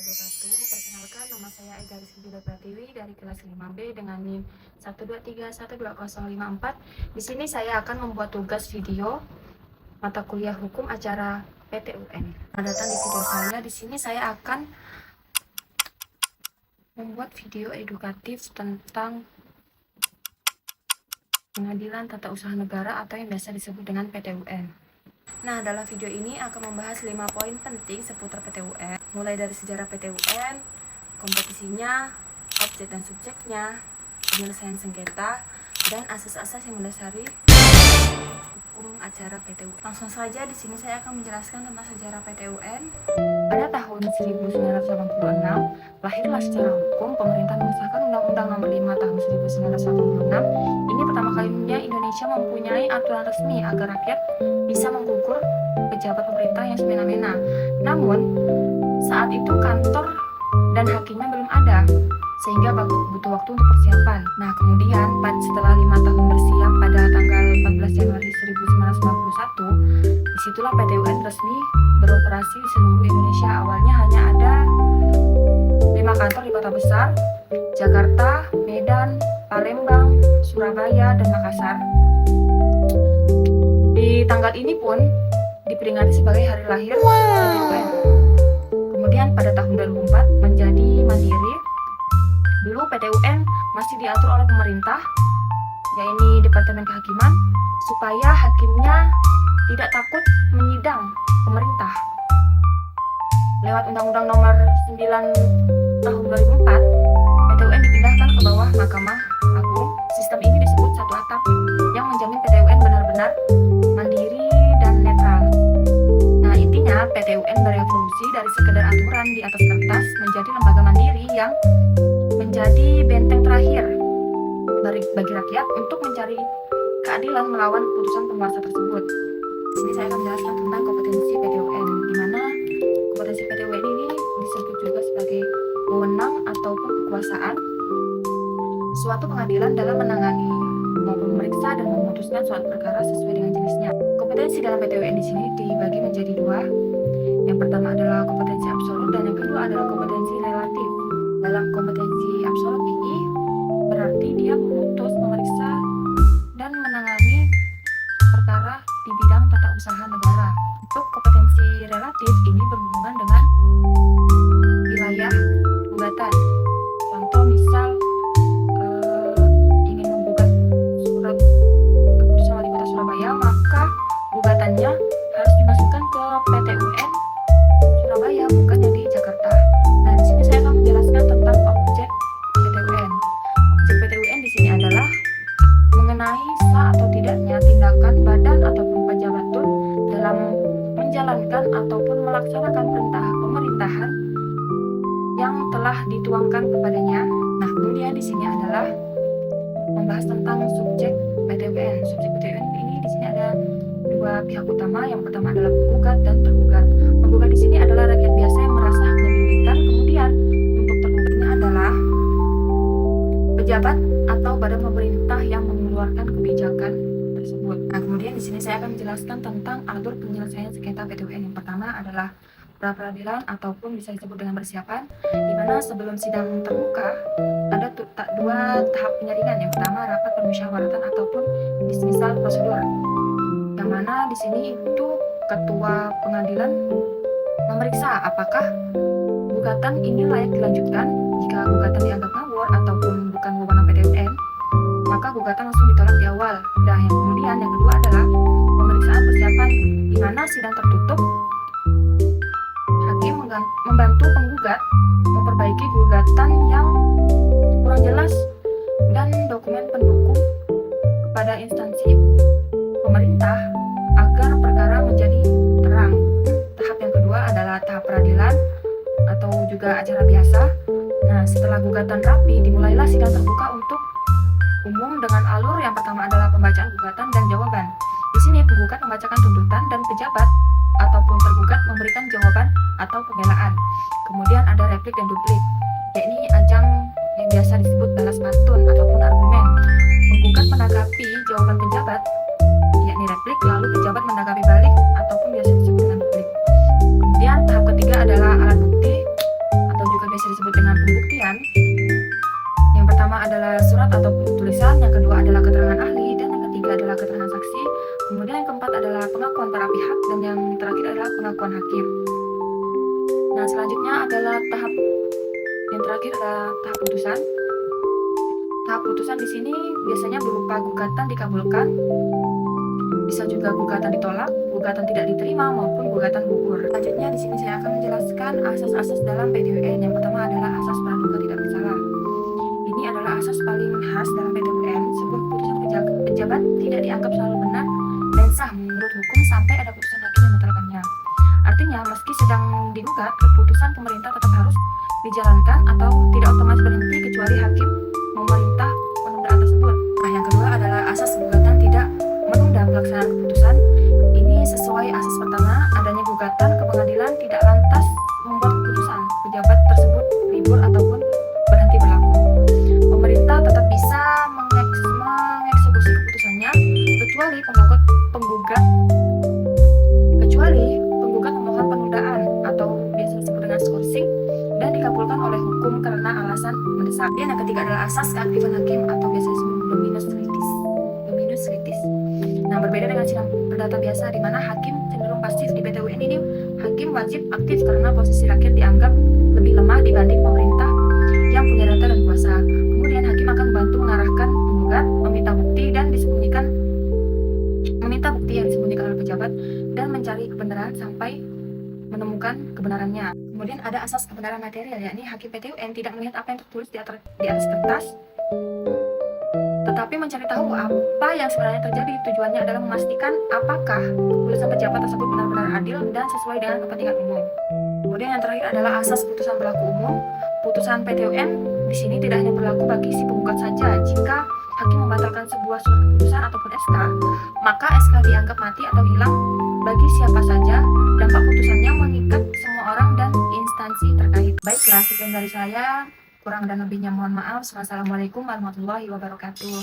wabarakatuh. Perkenalkan, nama saya Ega Rizky Juda Pratiwi dari kelas 5B dengan NIM 123120054. Di sini saya akan membuat tugas video mata kuliah hukum acara PTUN. Datang di video saya, di sini saya akan membuat video edukatif tentang Pengadilan Tata Usaha Negara atau yang biasa disebut dengan PTUN. Nah, dalam video ini akan membahas 5 poin penting seputar PTUN, mulai dari sejarah PTUN, kompetisinya, objek dan subjeknya, penyelesaian sengketa, dan asas-asas yang mendasari hukum acara PTUN. Langsung saja di sini saya akan menjelaskan tentang sejarah PTUN. Pada tahun 1986, lahirlah secara hukum pemerintah mengesahkan Undang-Undang Nomor 5 tahun 1986. Ini pertama kalinya Indonesia mempunyai aturan resmi agar rakyat bisa menggugur pejabat pemerintah yang semena-mena. Namun, saat itu kantor dan hakimnya belum ada, sehingga butuh waktu untuk persiapan. Nah, kemudian setelah 5 tahun bersiap pada tanggal 14 Januari 1991, disitulah PTUN resmi beroperasi di seluruh Indonesia. Awalnya hanya ada 5 kantor di kota besar, Jakarta, Medan, Palembang, Surabaya, dan Makassar. Di tanggal ini pun diperingati sebagai hari lahir PTUN. Kemudian pada tahun 2004 menjadi mandiri. Dulu PTUN masih diatur oleh pemerintah, yaitu Departemen Kehakiman, supaya hakimnya tidak takut menyidang pemerintah. Lewat Undang-Undang Nomor 9 tahun 2004, PTUN dipindahkan ke bawah Mahkamah Agung. Sistem ini disebut satu atap yang menjamin PTUN benar-benar mandiri dan netral. Nah, intinya PTUN berevolusi dari sekedar aturan di atas kertas menjadi lembaga mandiri yang menjadi benteng terakhir bagi rakyat untuk mencari keadilan melawan keputusan penguasa tersebut. Di sini saya akan menjelaskan tentang kompetensi PTUN, di mana kompetensi PTUN ini disebut juga sebagai wewenang ataupun kekuasaan suatu pengadilan dalam menangani maupun memeriksa dan memutuskan suatu perkara sesuai dengan jenisnya. Kompetensi dalam PTUN di sini dibagi menjadi 2. Yang pertama adalah kompetensi absolut dan yang kedua adalah kompetensi relatif. Dalam kompetensi absolut ini berarti dia memutus, memeriksa, dan menangani perkara di bidang tata usaha negara. Untuk kompetensi relatif ini berhubungan dengan wilayah gugatan. Contoh misal ingin menggugat surat keputusan Wali Kota Surabaya, maka gugatannya harus dimasukkan ke PTUN Surabaya, bukan yang di Jakarta. Nah, di sini saya akan menjelaskan tentang objek PTUN. Objek PTUN di sini adalah mengenai sah atau tidaknya tindakan badan ataupun pejabatun dalam menjalankan ataupun melaksanakan perintah pemerintahan yang telah dituangkan kepadanya. Nah, kemudian di sini adalah membahas tentang subjek PTUN. Subjek PTUN ini di sini ada 2 pihak utama. Yang pertama adalah penggugat dan tergugat. Penggugat di sini adalah rakyat biasa yang merasa menyulitkan. Kemudian untuk tergugatnya adalah pejabat atau badan pemerintah yang mengeluarkan kebijakan tersebut. Nah, kemudian di sini saya akan menjelaskan tentang alur penyelesaian sengketa PTUN. Yang pertama adalah pra-peradilan ataupun bisa disebut dengan persiapan, di mana sebelum sidang terbuka ada 2 tahap penyaringan. Yang pertama rapat permusyawaratan ataupun dismisal prosedur, yang mana di sini itu ketua pengadilan memeriksa apakah gugatan ini layak dilanjutkan. Jika gugatan dianggap ngawur ataupun bukan wewenang PTUN, maka gugatan langsung ditolak di awal. Nah, yang kemudian yang kedua adalah pemeriksaan persiapan, di mana sidang tertutup hakim membantu penggugat memperbaiki gugatan yang kurang jelas dan dokumen pendukung kepada instansi pemerintah agar perkara menjadi terang. Tahap yang kedua adalah tahap peradilan atau juga acara biasa. Nah, setelah gugatan rapi, dimulailah sidang terbuka untuk umum dengan alur yang pertama adalah pembacaan gugatan dan jawaban. Di sini penggugat membacakan tuntutan dan pejabat ataupun tergugat memberikan jawaban atau pembelaan. Kemudian ada replik dan duplik, yakni ajang yang biasa disebut balas pantun ataupun argumen. Penggugat menanggapi jawaban pejabat, yakni replik, lalu pejabat menanggapi balik ataupun biasa disebut dengan duplik. Kemudian tahap ketiga adalah alat bukti atau pengakuan hakim. Nah, selanjutnya adalah tahap yang terakhir adalah tahap putusan. Tahap putusan di sini biasanya berupa gugatan dikabulkan, bisa juga gugatan ditolak, gugatan tidak diterima maupun gugatan gugur. Selanjutnya di sini saya akan menjelaskan asas-asas dalam PT-UN. Yang pertama adalah asas praduga tidak bersalah. Ini adalah asas paling khas dalam PT-UN. Sebuah keputusan pejabat tidak dianggap selalu benar dan sah menurut hukum sampai ada putusan hakim yang membatalkannya. Artinya, meski sedang digugat, keputusan pemerintah tetap harus dijalankan atau tidak otomatis berhenti kecuali hakim memerintah penundaan tersebut. Nah, yang kedua adalah asas gugatan tidak menunda pelaksanaan keputusan. Ini sesuai asas pertama, adanya gugatan ke pengadilan tidak lantas membuat keputusan pejabat tersebut libur ataupun berhenti berlaku. Pemerintah tetap bisa mengeksekusi keputusannya kecuali penggugat memohon penundaan atau biasa disebut dengan skorsing dan dikabulkan oleh hukum karena alasan mendesak. Dan yang ketiga adalah asas keaktifan hakim atau biasa disebut dominus litis. Nah, berbeda dengan sidang perdata biasa di mana hakim cenderung pasif, di PT-UN ini hakim wajib aktif karena posisi rakyat dianggap lebih lemah dibanding pemerintah yang punya data dan kuasa. Kemudian hakim akan membantu mengarahkan penggugat, meminta bukti yang disembunyikan oleh pejabat dan mencari kebenaran sampai menemukan kebenarannya. Kemudian ada asas kebenaran material, yakni hakim PT-UN tidak melihat apa yang tertulis di atas kertas, tetapi mencari tahu apa yang sebenarnya terjadi. Tujuannya adalah memastikan apakah keputusan pejabat tersebut benar-benar adil dan sesuai dengan kepentingan umum. Kemudian yang terakhir adalah asas putusan berlaku umum. Putusan PT-UN di sini tidak hanya berlaku bagi si penggugat saja. Jika hakim membatalkan sebuah surat keputusan ataupun SK, maka SK dianggap mati atau hilang bagi siapa saja. Dampak putusannya mengikat semua orang dan instansi terkait. Baiklah, sekian dari saya. Kurang dan lebihnya mohon maaf. Wassalamualaikum warahmatullahi wabarakatuh.